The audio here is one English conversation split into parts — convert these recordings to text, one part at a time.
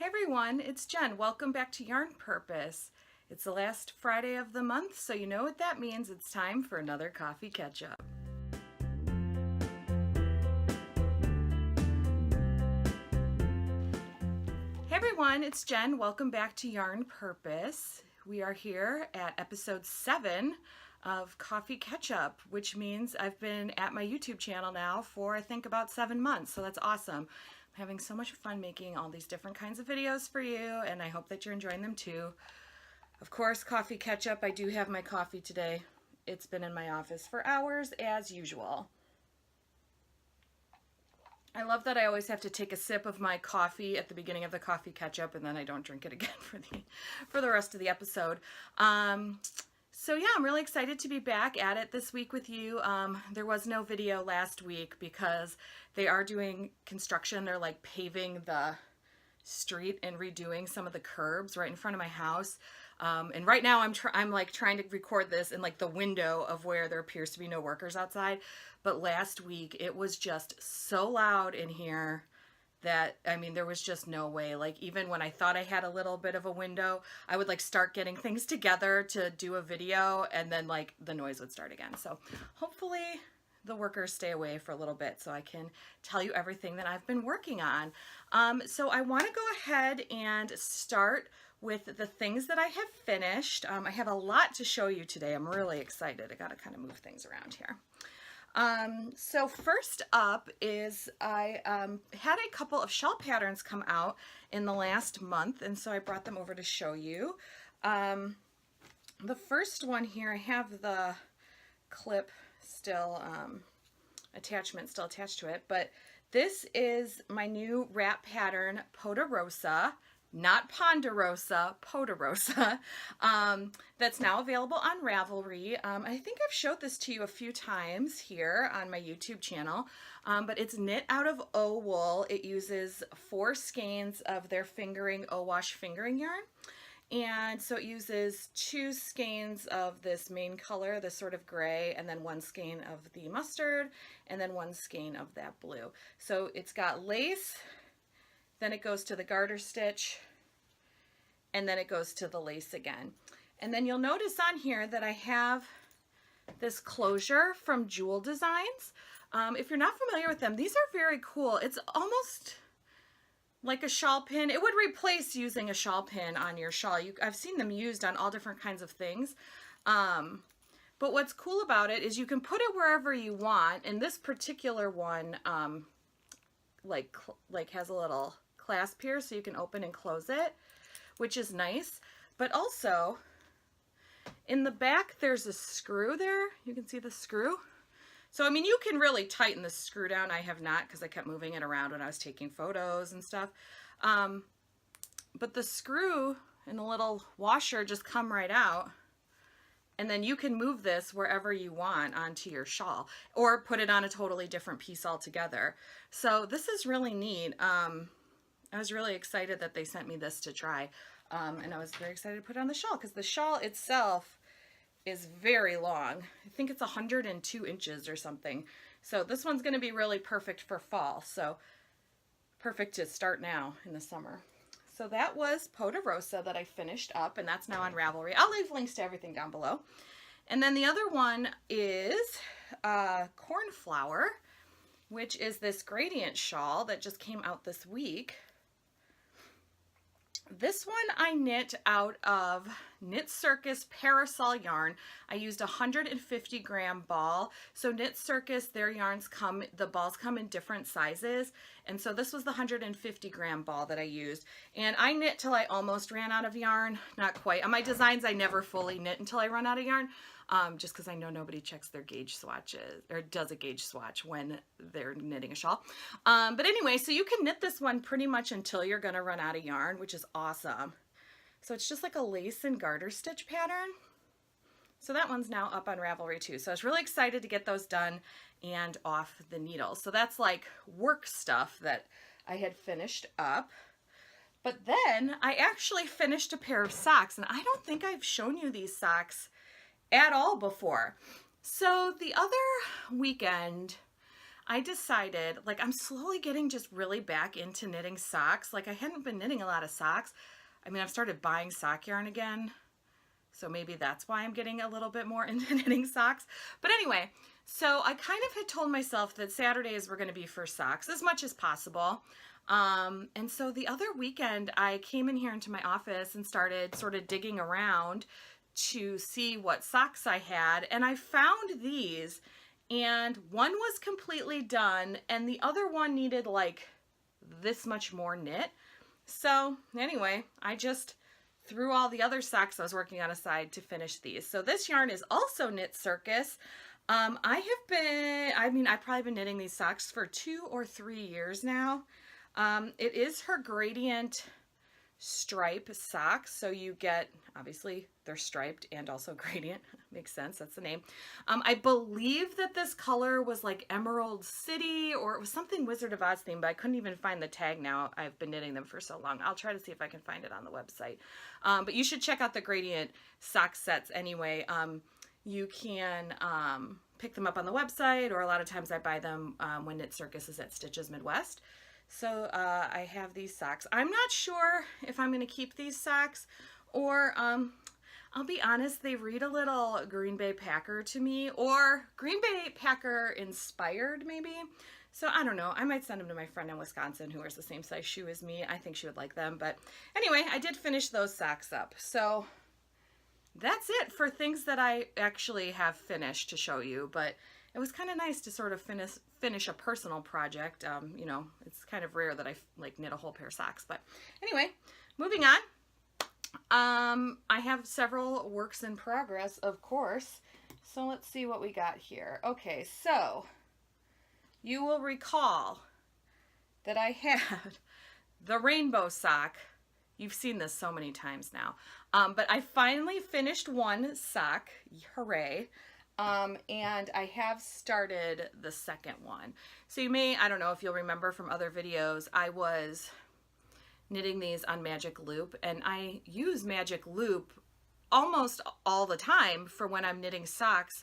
Hey everyone, it's Jen. Welcome back to Yarn Purpose. It's the last Friday of the month, so you know what that means. It's time for another coffee catch-up. Hey everyone, it's Jen. Welcome back to Yarn Purpose. We are here at episode 7 of Coffee Catch-Up, which means I've been at my YouTube channel now for I think about 7 months, so that's awesome. I'm having so much fun making all these different kinds of videos for you, and I hope that you're enjoying them too. Of course, Coffee Catch-Up, I do have my coffee today. It's been in my office for hours as usual. I love that I always have to take a sip of my coffee at the beginning of the Coffee Catch-Up, and then I don't drink it again for the rest of the episode. So yeah, I'm really excited to be back at it this week with you. There was no video last week because they are doing construction. They're like paving the street and redoing some of the curbs right in front of my house. And right now I'm like trying to record this in like the window of where there appears to be no workers outside. But last week it was just so loud in here that, I mean, there was just no way. Like, even when I thought I had a little bit of a window, I would like start getting things together to do a video, and then like the noise would start again. So hopefully the workers stay away for a little bit so I can tell you everything that I've been working on. So I want to go ahead and start with the things that I have finished. I have a lot to show you today. I'm really excited. I got to kind of move things around here. So first up is I had a couple of shawl patterns come out in the last month, and so I brought them over to show you. The first one here, I have the clip still, attachment still attached to it, but this is my new wrap pattern, Poderosa. Not Ponderosa, Poderosa, that's now available on Ravelry. I think I've showed this to you a few times here on my YouTube channel, but it's knit out of O wool. It uses 4 skeins of their fingering O-wash fingering yarn, and so it uses 2 skeins of this main color, this sort of gray, and then 1 skein of the mustard, and then 1 skein of that blue. So it's got lace, then it goes to the garter stitch, and then it goes to the lace again. And then you'll notice on here that I have this closure from JUL Designs. If you're not familiar with them, these are very cool. It's almost like a shawl pin. It would replace using a shawl pin on your shawl. I've seen them used on all different kinds of things. But what's cool about it is you can put it wherever you want. And this particular one like has a little clasp here so you can open and close it, which is nice. But also in the back there's a screw there. You can see the screw. So I mean, you can really tighten the screw down. I have not, because I kept moving it around when I was taking photos and stuff. But the screw and the little washer just come right out, and then you can move this wherever you want onto your shawl, or put it on a totally different piece altogether. So this is really neat. I was really excited that they sent me this to try, and I was very excited to put it on the shawl, because the shawl itself is very long. I think it's 102 inches or something. So this one's going to be really perfect for fall. So perfect to start now in the summer. So that was Poderosa that I finished up, and that's now on Ravelry. I'll leave links to everything down below. And then the other one is Cornflower, which is this gradient shawl that just came out this week. This one I knit out of Knitcircus Parasol yarn. I used a 150 gram ball. So Knitcircus, their yarns the balls come in different sizes. And so this was the 150 gram ball that I used. And I knit till I almost ran out of yarn. Not quite. On my designs, I never fully knit until I run out of yarn. Just because I know nobody checks their gauge swatches or does a gauge swatch when they're knitting a shawl. But anyway, so you can knit this one pretty much until you're going to run out of yarn, which is awesome. So it's just like a lace and garter stitch pattern. So that one's now up on Ravelry too. So I was really excited to get those done and off the needle. So that's like work stuff that I had finished up. But then I actually finished a pair of socks, and I don't think I've shown you these socks at all before. So the other weekend I decided, like, I'm slowly getting just really back into knitting socks. Like, I hadn't been knitting a lot of socks. I mean, I've started buying sock yarn again, so maybe that's why I'm getting a little bit more into knitting socks. But anyway, so I kind of had told myself that Saturdays were going to be for socks as much as possible. And so the other weekend I came in here into my office and started sort of digging around to see what socks I had, and I found these, and one was completely done and the other one needed like this much more knit. So anyway, I just threw all the other socks I was working on aside to finish these. So this yarn is also Knitcircus. I've probably been knitting these socks for 2 or 3 years now. It is her gradient stripe socks, so you get, obviously they're striped and also gradient. Makes sense, that's the name. I believe that this color was like Emerald City, or it was something Wizard of Oz theme, but I couldn't even find the tag now. I've been knitting them for so long. I'll try to see if I can find it on the website. But you should check out the gradient sock sets anyway. You can pick them up on the website, or a lot of times I buy them when Knitcircus is at Stitches Midwest. So I have these socks. I'm not sure if I'm going to keep these socks, or I'll be honest, they read a little Green Bay Packer to me, or Green Bay Packer inspired maybe. So I don't know. I might send them to my friend in Wisconsin who wears the same size shoe as me. I think she would like them. But anyway, I did finish those socks up. So that's it for things that I actually have finished to show you. But it was kind of nice to sort of finish a personal project. You know, it's kind of rare that I like knit a whole pair of socks. But anyway, moving on. I have several works in progress, of course. So let's see what we got here. Okay, so you will recall that I had the rainbow sock. You've seen this so many times now. But I finally finished one sock. Hooray. And I have started the second one. So you may, I don't know if you'll remember from other videos, I was knitting these on Magic Loop, and I use Magic Loop almost all the time for when I'm knitting socks,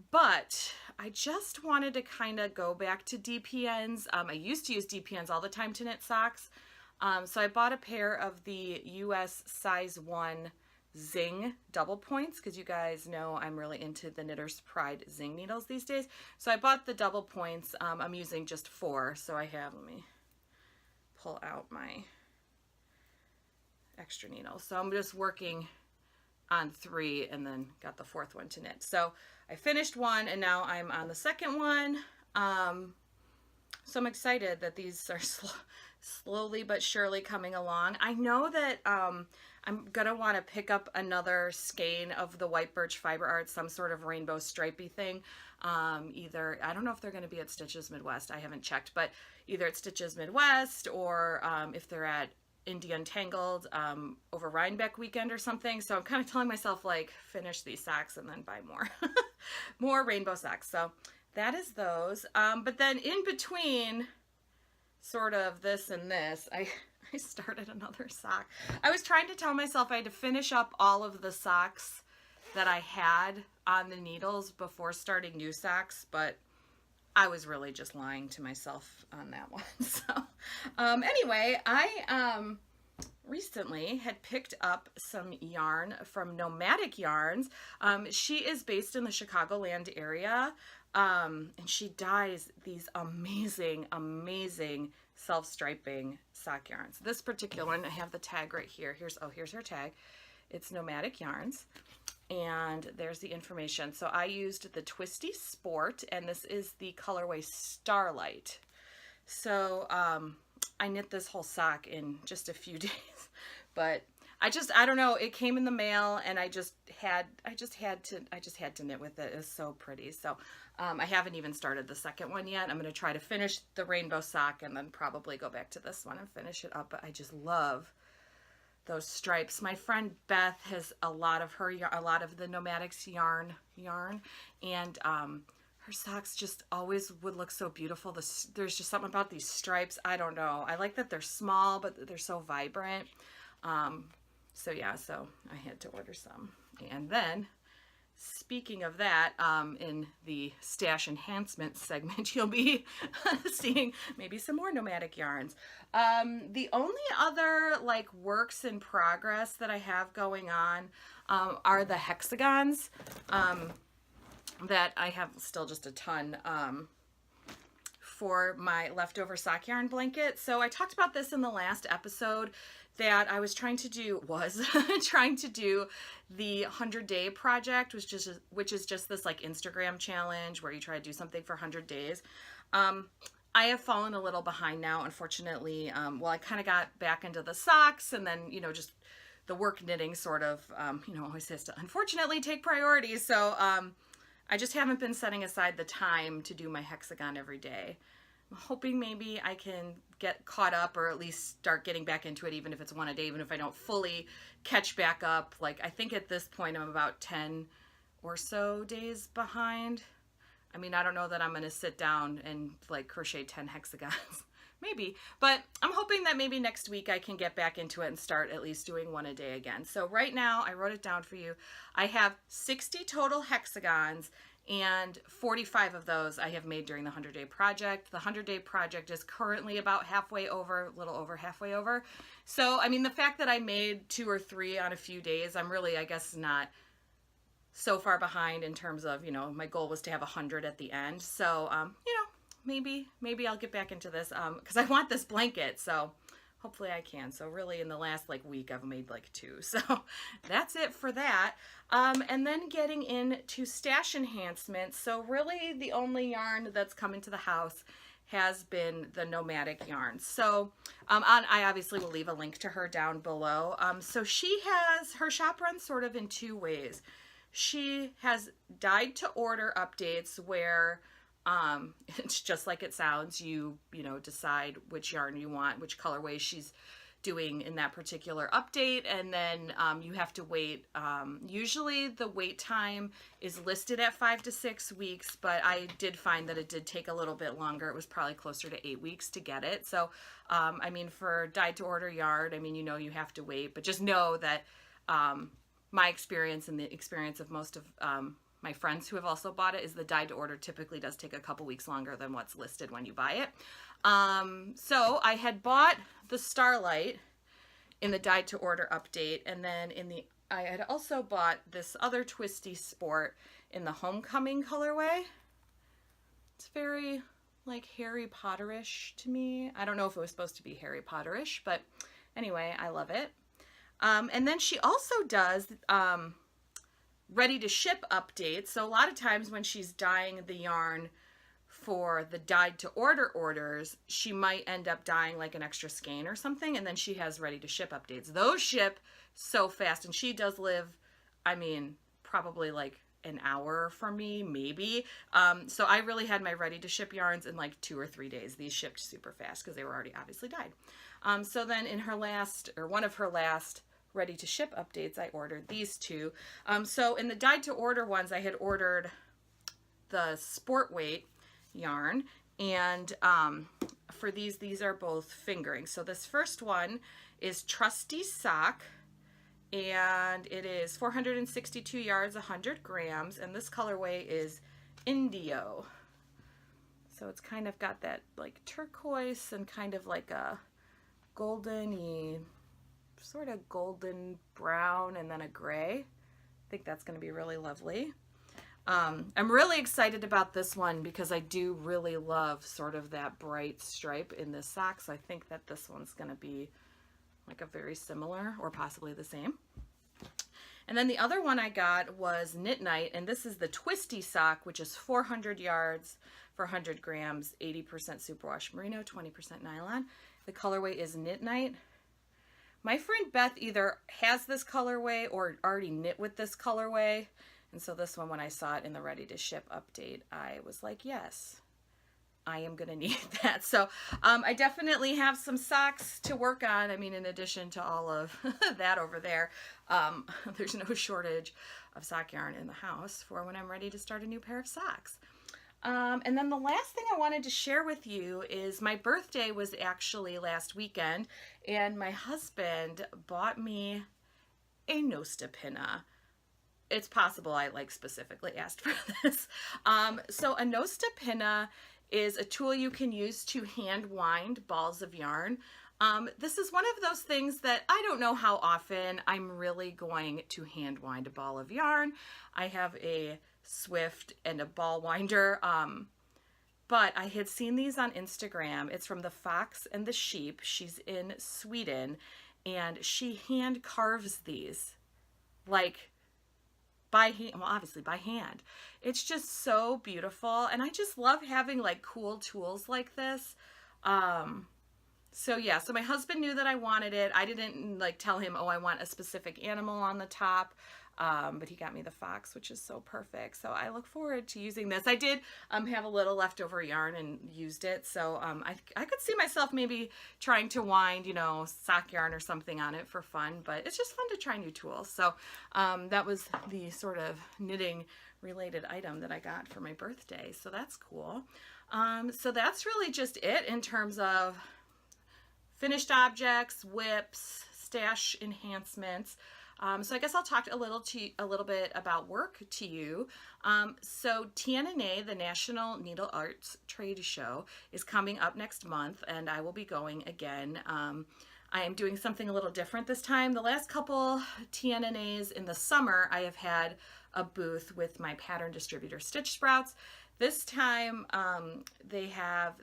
but I just wanted to kind of go back to DPNs. I used to use DPNs all the time to knit socks, so I bought a pair of the US size 1 Zing double points, because you guys know I'm really into the Knitter's Pride Zing needles these days. So I bought the double points. I'm using just 4, so I have, let me pull out my extra needles. So I'm just working on 3 and then got the 4th one to knit. So I finished one and now I'm on the second one. So I'm excited that these are slowly but surely coming along. I know that I'm gonna want to pick up another skein of the white Birch Fiber Arts, some sort of rainbow stripey thing. Either, I don't know if they're going to be at Stitches Midwest, I haven't checked, but either at Stitches Midwest, or if they're at Indio Untangled over Rhinebeck weekend or something. So I'm kind of telling myself, like, finish these socks and then buy more more rainbow socks. So that is those. But then in between sort of this and this, I started another sock. I was trying to tell myself I had to finish up all of the socks that I had on the needles before starting new socks, but I was really just lying to myself on that one. So anyway, I recently had picked up some yarn from Nomadic Yarns. She is based in the Chicagoland area, and she dyes these amazing, amazing self-striping sock yarns. This particular one, I have the tag right here. Here's her tag. It's Nomadic Yarns, and there's the information. So I used the Twisty Sport, and this is the colorway Starlight. So I knit this whole sock in just a few days, but I don't know, it came in the mail and I just had to knit with it. It was so pretty. So I haven't even started the second one yet. I'm going to try to finish the rainbow sock and then probably go back to this one and finish it up. But I just love those stripes. My friend Beth has a lot of the Nomadic's yarn, and her socks just always would look so beautiful. There's just something about these stripes. I don't know. I like that they're small, but they're so vibrant. So yeah, so I had to order some. And then speaking of that, in the stash enhancements segment, you'll be seeing maybe some more Nomadic Yarns. The only other like works in progress that I have going on are the hexagons that I have still just a ton for my leftover sock yarn blanket. So I talked about this in the last episode that I was trying to do the 100-day project, which is just this like Instagram challenge where you try to do something for 100 days. I have fallen a little behind now, unfortunately. Well, I kind of got back into the socks, and then, you know, just the work knitting sort of, you know, always has to unfortunately take priority. So I just haven't been setting aside the time to do my hexagon every day. I'm hoping maybe I can get caught up, or at least start getting back into it, even if it's one a day, even if I don't fully catch back up. Like, I think at this point I'm about 10 or so days behind. I mean, I don't know that I'm going to sit down and like crochet 10 hexagons. Maybe, but I'm hoping that maybe next week I can get back into it and start at least doing one a day again. So right now, I wrote it down for you. I have 60 total hexagons, and 45 of those I have made during the 100-day project. The 100-day project is currently about halfway over, a little over halfway over. So, I mean, the fact that I made 2 or 3 on a few days, I'm really, I guess, not so far behind in terms of, you know, my goal was to have 100 at the end. So, you know, maybe I'll get back into this because I want this blanket. So hopefully I can. So really in the last like week I've made like 2. So that's it for that. And then getting into stash enhancements. So really the only yarn that's come into the house has been the Nomadic Yarns. So I obviously will leave a link to her down below. So she has, her shop runs sort of in 2 ways. She has dyed to order updates where it's just like it sounds. You know, decide which yarn you want, which colorway she's doing in that particular update, and then you have to wait. Usually the wait time is listed at 5 to 6 weeks, but I did find that it did take a little bit longer. It was probably closer to 8 weeks to get it. So, I mean, for dyed to order yarn, I mean, you know, you have to wait, but just know that my experience and the experience of most of my friends who have also bought it is the dyed to order typically does take a couple weeks longer than what's listed when you buy it. So I had bought the Starlight in the dyed to order update, and then I had also bought this other Twisty Sport in the Homecoming colorway. It's very like Harry Potterish to me. I don't know if it was supposed to be Harry Potterish, but anyway, I love it. And then she also does ready to ship updates. So a lot of times when she's dyeing the yarn for the dyed to order orders, she might end up dyeing like an extra skein or something, and then she has ready to ship updates. Those ship so fast, and she does live, I mean, probably like an hour from me, maybe. So I really had my ready to ship yarns in like 2 or 3 days. These shipped super fast because they were already obviously dyed. So then in her last, or one of her last ready to ship updates, I ordered these 2. So in the dyed to order ones, I had ordered the Sport Weight yarn, and for these are both fingering. So this first one is Trusty Sock, and it is 462 yards, 100 grams, and this colorway is Indio. So it's kind of got that like turquoise and kind of like a golden-y, sort of golden brown, and then a gray. I think that's going to be really lovely. I'm really excited about this one because I do really love sort of that bright stripe in this sock. So I think that this one's going to be like a very similar or possibly the same. And then the other one I got was Knit Night, and this is the Twisty Sock, which is 400 yards for 100 grams, 80% superwash merino, 20% nylon. The colorway is Knit Night. My friend Beth either has this colorway or already knit with this colorway. And so this one, when I saw it in the ready to ship update, I was like, yes, I am going to need that. So I definitely have some socks to work on. I mean, in addition to all of that over there, there's no shortage of sock yarn in the house for when I'm ready to start a new pair of socks. And then the last thing I wanted to share with you is my birthday was actually last weekend, and my husband bought me a Nostepinne. it's possible I like specifically asked for this. So a Nostepinne is a tool you can use to hand wind balls of yarn. This is one of those things that I don't know how often I'm really going to hand wind a ball of yarn. I have a Swift and a ball winder, but I had seen these on Instagram. It's from the Fox and the Sheep. She's in Sweden, and she hand carves these, like by hand, well, obviously by hand. It's just so beautiful, and I just love having like cool tools like this. So yeah, so my husband knew that I wanted it. I didn't like tell him, oh, I want a specific animal on the top. But he got me the fox, which is so perfect. So I look forward to using this. I did have a little leftover yarn and used it. So I could see myself maybe trying to wind, you know, sock yarn or something on it for fun. But it's just fun to try new tools. So that was the sort of knitting related item that I got for my birthday. So that's cool. So that's really just it in terms of finished objects, whips, stash enhancements. So I guess I'll talk a little bit about work to you. So TNNA, the National Needle Arts Trade Show, is coming up next month, and I will be going again. I am doing something a little different this time. The last couple TNNAs in the summer, I have had a booth with my pattern distributor, Stitch Sprouts. This time, they have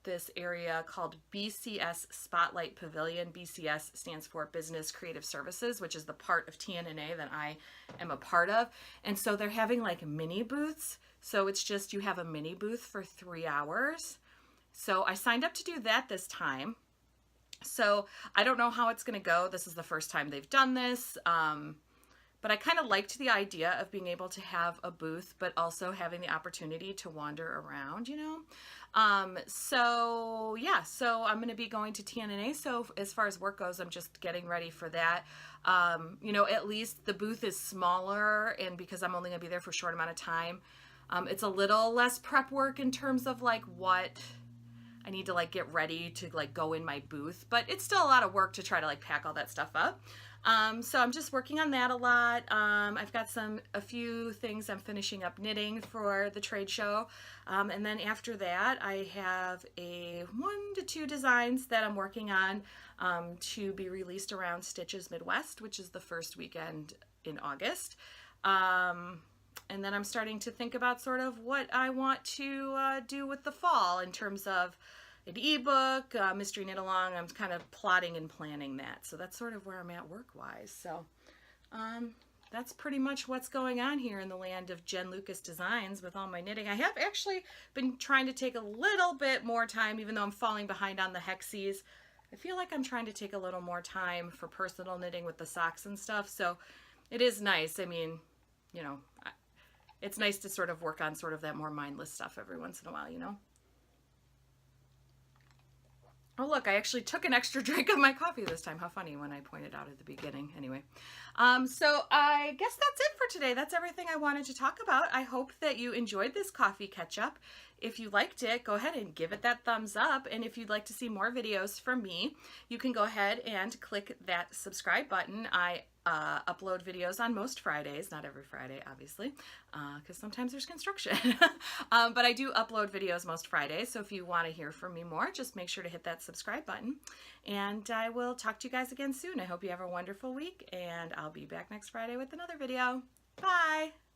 this area called BCS Spotlight Pavilion. BCS stands for Business Creative Services, which is the part of TNNA that I am a part of. And so they're having like mini booths. So it's just you have a mini booth for 3 hours. So I signed up to do that this time. So I don't know how it's going to go. This is the first time they've done this. But I kind of liked the idea of being able to have a booth, but also having the opportunity to wander around, you know? So yeah, so I'm going to be going to TNNA. So as far as work goes, I'm just getting ready for that. You know, at least the booth is smaller, and because I'm only going to be there for a short amount of time, it's a little less prep work in terms of like what I need to like get ready to like go in my booth, but it's still a lot of work to try to like pack all that stuff up. So I'm just working on that a lot. I've got a few things I'm finishing up knitting for the trade show. And then after that, I have 1 to 2 designs that I'm working on, to be released around Stitches Midwest, which is the first weekend in August. And then I'm starting to think about sort of what I want to do with the fall in terms of an ebook, mystery knit along. I'm kind of plotting and planning that. So that's sort of where I'm at work-wise. So that's pretty much what's going on here in the land of Jen Lucas Designs with all my knitting. I have actually been trying to take a little bit more time, even though I'm falling behind on the Hexies. I feel like I'm trying to take a little more time for personal knitting with the socks and stuff. So it is nice. I mean, you know, it's nice to sort of work on sort of that more mindless stuff every once in a while, you know? Oh, look, I actually took an extra drink of my coffee this time. How funny when I pointed out at the beginning. Anyway, so I guess that's it for today. That's everything I wanted to talk about. I hope that you enjoyed this coffee catch-up. If you liked it, go ahead and give it that thumbs up. And if you'd like to see more videos from me, you can go ahead and click that subscribe button. I upload videos on most Fridays, not every Friday, obviously, because sometimes there's construction. But I do upload videos most Fridays, so if you want to hear from me more, just make sure to hit that subscribe button. And I will talk to you guys again soon. I hope you have a wonderful week, and I'll be back next Friday with another video. Bye!